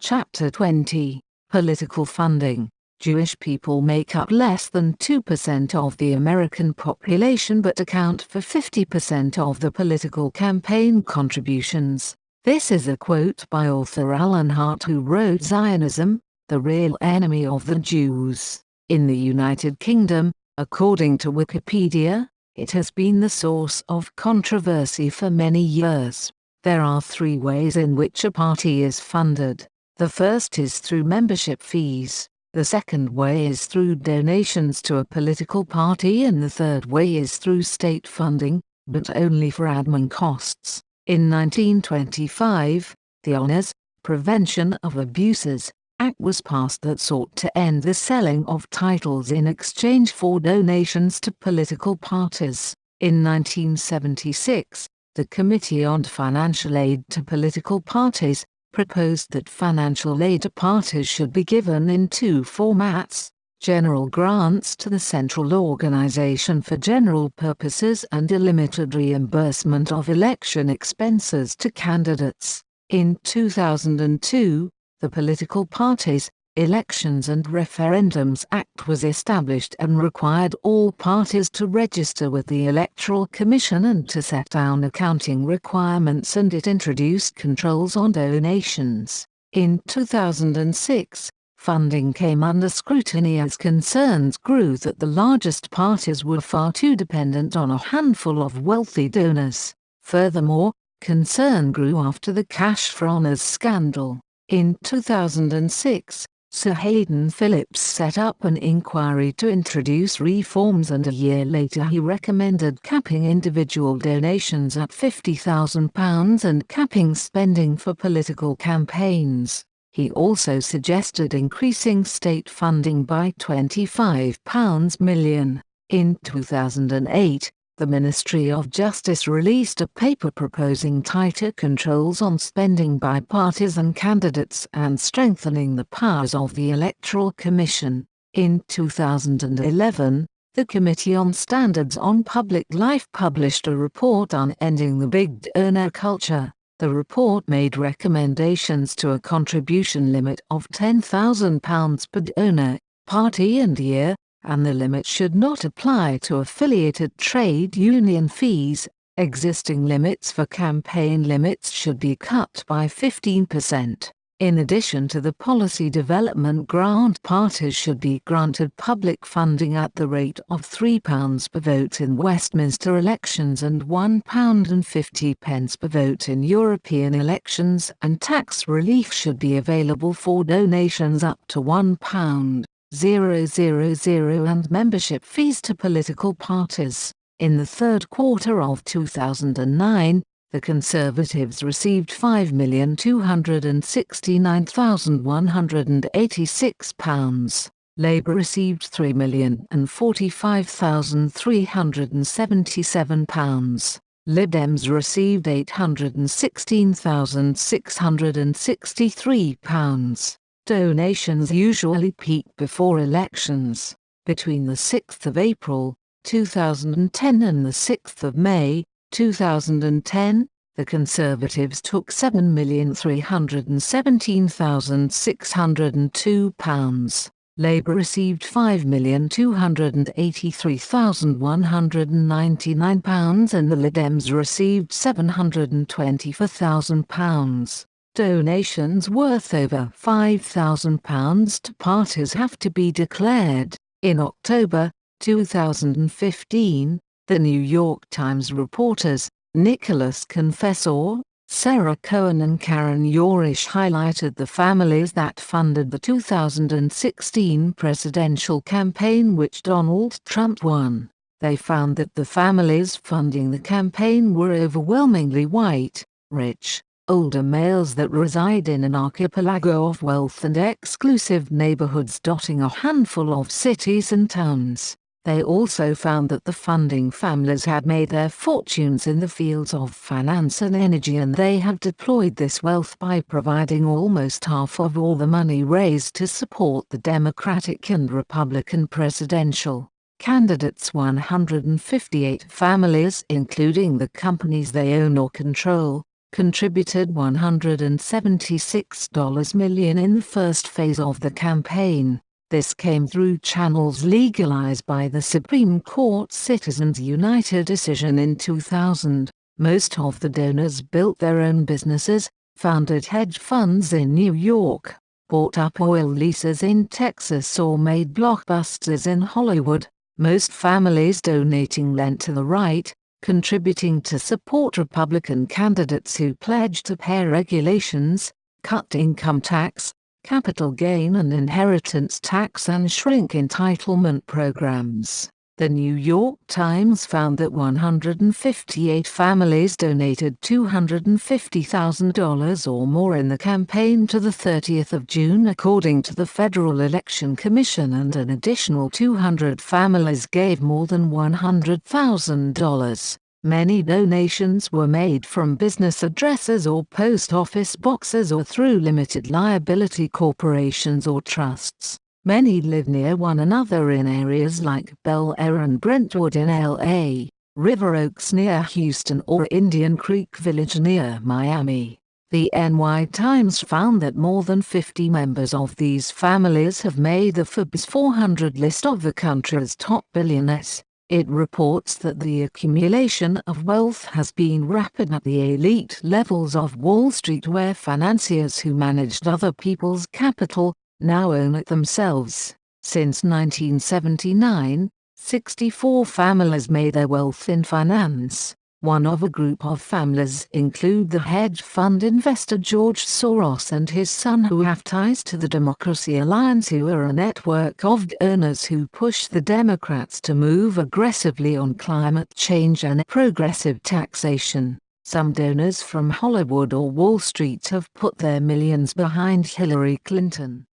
Chapter 20. Political funding. Jewish people make up less than 2% of the American population but account for 50% of the political campaign contributions. This is a quote by author Alan Hart, who wrote Zionism, the Real Enemy of the Jews. In the United Kingdom, according to Wikipedia, it has been the source of controversy for many years. There are three ways in which a party is funded. The first is through membership fees, the second way is through donations to a political party, and the third way is through state funding, but only for admin costs. In 1925, the Honors, Prevention of Abuses Act was passed that sought to end the selling of titles in exchange for donations to political parties. In 1976, the Committee on Financial Aid to Political Parties proposed that financial aid to parties should be given in two formats: general grants to the central organization for general purposes and a limited reimbursement of election expenses to candidates. In 2002, the Political Parties, Elections and Referendums Act was established and required all parties to register with the Electoral Commission and to set down accounting requirements, and it introduced controls on donations. In 2006, funding came under scrutiny as concerns grew that the largest parties were far too dependent on a handful of wealthy donors. Furthermore, concern grew after the Cash for Honors scandal. In 2006, Sir Hayden Phillips set up an inquiry to introduce reforms, and a year later he recommended capping individual donations at £50,000 and capping spending for political campaigns. He also suggested increasing state funding by £25 million. In 2008, the Ministry of Justice released a paper proposing tighter controls on spending by parties and candidates and strengthening the powers of the Electoral Commission. In 2011, the Committee on Standards on Public Life published a report on ending the big donor culture. The report made recommendations to a contribution limit of £10,000 per donor, party and year, and the limit should not apply to affiliated trade union fees. Existing limits for campaign limits should be cut by 15%. In addition to the policy development grant, parties should be granted public funding at the rate of £3 per vote in Westminster elections and £1.50 per vote in European elections, and tax relief should be available for donations up to £1,000 and membership fees to political parties. In the third quarter of 2009, the Conservatives received £5,269,186. Labour received £3,045,377. Lib Dems received £816,663. Donations usually peak before elections. Between the 6th of April, 2010 and the 6th of May, 2010, the Conservatives took £7,317,602. Labour received £5,283,199 and the Lib Dems received £724,000. Donations worth over £5,000 to parties have to be declared. In October 2015, the New York Times reporters, Nicholas Confessor, Sarah Cohen and Karen Yorish highlighted the families that funded the 2016 presidential campaign which Donald Trump won. They found that the families funding the campaign were overwhelmingly white, rich, older males that reside in an archipelago of wealth and exclusive neighborhoods dotting a handful of cities and towns. They also found that the funding families had made their fortunes in the fields of finance and energy, and they have deployed this wealth by providing almost half of all the money raised to support the Democratic and Republican presidential candidates. 158 families, including the companies they own or control, contributed $176 million in the first phase of the campaign. This came through channels legalized by the Supreme Court Citizens United decision in 2000. Most of the donors built their own businesses, founded hedge funds in New York, bought up oil leases in Texas, or made blockbusters in Hollywood. Most families donating lent to the right, contributing to support Republican candidates who pledged to pay regulations, cut income tax, capital gain and inheritance tax, and shrink entitlement programs. The New York Times found that 158 families donated $250,000 or more in the campaign to the 30th of June, according to the Federal Election Commission, and an additional 200 families gave more than $100,000. Many donations were made from business addresses or post office boxes, or through limited liability corporations or trusts. Many live near one another in areas like Bel Air and Brentwood in LA, River Oaks near Houston, or Indian Creek Village near Miami. The NY Times found that more than 50 members of these families have made the Forbes 400 list of the country's top billionaires. It reports that the accumulation of wealth has been rapid at the elite levels of Wall Street, where financiers who managed other people's capital now own it themselves. Since 1979, 64 families made their wealth in finance. One of a group of families include the hedge fund investor George Soros and his son, who have ties to the Democracy Alliance, who are a network of donors who push the Democrats to move aggressively on climate change and progressive taxation. Some donors from Hollywood or Wall Street have put their millions behind Hillary Clinton.